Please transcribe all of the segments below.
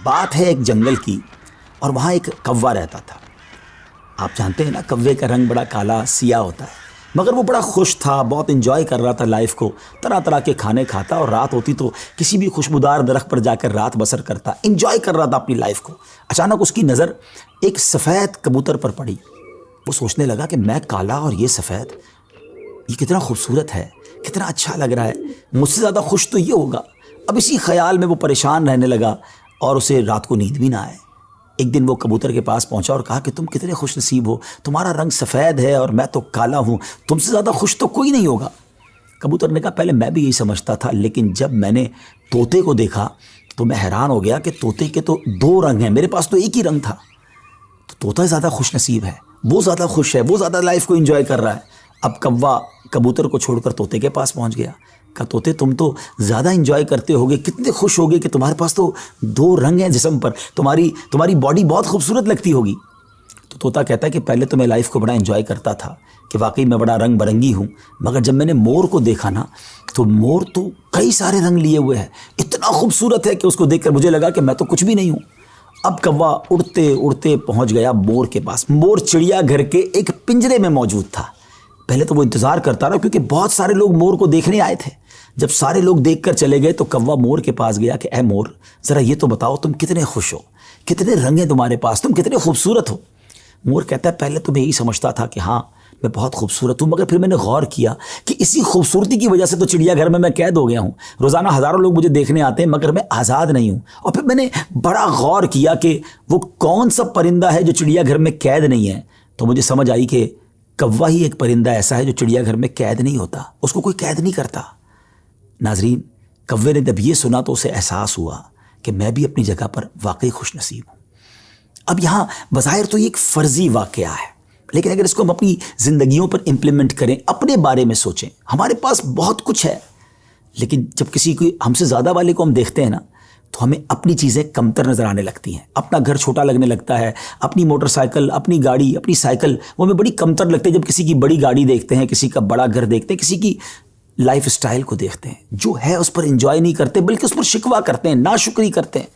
بات ہے ایک جنگل کی، اور وہاں ایک کوا رہتا تھا۔ آپ جانتے ہیں نا، کوے کا رنگ بڑا کالا سیاہ ہوتا ہے، مگر وہ بڑا خوش تھا، بہت انجوائے کر رہا تھا لائف کو، طرح طرح کے کھانے کھاتا، اور رات ہوتی تو کسی بھی خوشبودار درخت پر جا کر رات بسر کرتا، انجوائے کر رہا تھا اپنی لائف کو۔ اچانک اس کی نظر ایک سفید کبوتر پر پڑی۔ وہ سوچنے لگا کہ میں کالا اور یہ سفید، یہ کتنا خوبصورت ہے، کتنا اچھا لگ رہا ہے، مجھ سے زیادہ خوش تو یہ ہوگا۔ اب اسی خیال میں وہ پریشان رہنے لگا اور اسے رات کو نیند بھی نہ آئے۔ ایک دن وہ کبوتر کے پاس پہنچا اور کہا کہ تم کتنے خوش نصیب ہو، تمہارا رنگ سفید ہے اور میں تو کالا ہوں، تم سے زیادہ خوش تو کوئی نہیں ہوگا۔ کبوتر نے کہا پہلے میں بھی یہی سمجھتا تھا، لیکن جب میں نے طوطے کو دیکھا تو میں حیران ہو گیا کہ طوطے کے تو دو رنگ ہیں، میرے پاس تو ایک ہی رنگ تھا۔ تو طوطا زیادہ خوش نصیب ہے، وہ زیادہ خوش ہے، وہ زیادہ لائف کو انجوائے کر رہا ہے۔ اب کوا کبوتر کو چھوڑ کر طوطے کے پاس پہنچ گیا۔ کہا طوطے تم تو زیادہ انجوائے کرتے ہوگے، کتنے خوش ہوگے کہ تمہارے پاس تو دو رنگ ہیں جسم پر، تمہاری باڈی بہت خوبصورت لگتی ہوگی۔ تو طوطا کہتا ہے کہ پہلے تو میں لائف کو بڑا انجوائے کرتا تھا کہ واقعی میں بڑا رنگ برنگی ہوں، مگر جب میں نے مور کو دیکھا نا تو مور تو کئی سارے رنگ لیے ہوئے ہے، اتنا خوبصورت ہے کہ اس کو دیکھ کر مجھے لگا کہ میں تو کچھ بھی نہیں ہوں۔ اب کوا اڑتے اڑتے پہنچ گیا مور کے پاس۔ مور چڑیا گھر کے ایک پنجرے میں موجود تھا۔ پہلے تو وہ انتظار کرتا رہا کیونکہ بہت سارے لوگ مور کو دیکھنے آئے تھے۔ جب سارے لوگ دیکھ کر چلے گئے تو کوا مور کے پاس گیا کہ اے مور، ذرا یہ تو بتاؤ تم کتنے خوش ہو، کتنے رنگ ہیں تمہارے پاس، تم کتنے خوبصورت ہو۔ مور کہتا ہے پہلے تو میں یہی سمجھتا تھا کہ ہاں میں بہت خوبصورت ہوں، مگر پھر میں نے غور کیا کہ اسی خوبصورتی کی وجہ سے تو چڑیا گھر میں قید ہو گیا ہوں، روزانہ ہزاروں لوگ مجھے دیکھنے آتے ہیں مگر میں آزاد نہیں ہوں۔ اور پھر میں نے بڑا غور کیا کہ وہ کون سا پرندہ ہے جو چڑیا گھر میں قید نہیں ہے، تو مجھے سمجھ آئی کہ کوا ہی ایک پرندہ ایسا ہے جو چڑیا گھر میں قید نہیں ہوتا، اس کو کوئی قید نہیں کرتا۔ ناظرین، کوے نے جب یہ سنا تو اسے احساس ہوا کہ میں بھی اپنی جگہ پر واقعی خوش نصیب ہوں۔ اب یہاں بظاہر تو یہ ایک فرضی واقعہ ہے، لیکن اگر اس کو ہم اپنی زندگیوں پر امپلیمنٹ کریں، اپنے بارے میں سوچیں، ہمارے پاس بہت کچھ ہے، لیکن جب کسی کو ہم سے زیادہ والے کو ہم دیکھتے ہیں نا تو ہمیں اپنی چیزیں کمتر نظر آنے لگتی ہیں، اپنا گھر چھوٹا لگنے لگتا ہے، اپنی موٹر سائیکل، اپنی گاڑی، اپنی سائیکل وہ ہمیں بڑی کمتر لگتی ہے جب کسی کی بڑی گاڑی دیکھتے ہیں، کسی کا بڑا گھر دیکھتے ہیں، کسی کی لائف سٹائل کو دیکھتے ہیں، جو ہے اس پر انجوائے نہیں کرتے بلکہ اس پر شکوہ کرتے ہیں، ناشکری کرتے ہیں۔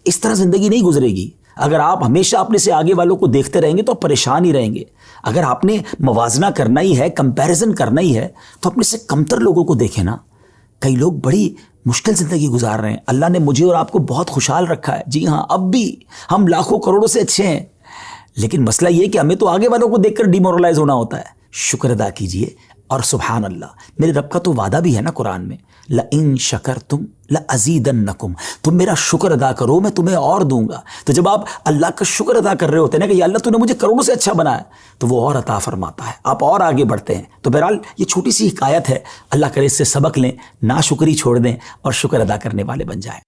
اس طرح زندگی نہیں گزرے گی۔ اگر آپ ہمیشہ اپنے سے آگے والوں کو دیکھتے رہیں گے تو آپ پریشان ہی رہیں گے۔ اگر آپ نے موازنہ کرنا ہی ہے، کمپیریزن کرنا ہی ہے، تو اپنے سے کمتر لوگوں کو دیکھیں نا۔ کئی لوگ بڑی مشکل زندگی گزار رہے ہیں، اللہ نے مجھے اور آپ کو بہت خوشحال رکھا ہے، جی ہاں اب بھی ہم لاکھوں کروڑوں سے اچھے ہیں، لیکن مسئلہ یہ کہ ہمیں تو آگے والوں کو دیکھ کر ڈیمورلائز ہونا ہوتا ہے۔ شکر ادا کیجئے، اور سبحان اللہ، میرے رب کا تو وعدہ بھی ہے نا قرآن میں، لَإِن شَكَرْتُمْ لَأَزِيدَنَّكُمْ، تم میرا شکر ادا کرو میں تمہیں اور دوں گا۔ تو جب آپ اللہ کا شکر ادا کر رہے ہوتے ہیں نا کہ یا اللہ تو نے مجھے کروڑوں سے اچھا بنایا، تو وہ اور عطا فرماتا ہے، آپ اور آگے بڑھتے ہیں۔ تو بہرحال یہ چھوٹی سی حکایت ہے، اللہ کرے اس سے سبق لیں، ناشکری چھوڑ دیں اور شکر ادا کرنے والے بن جائیں۔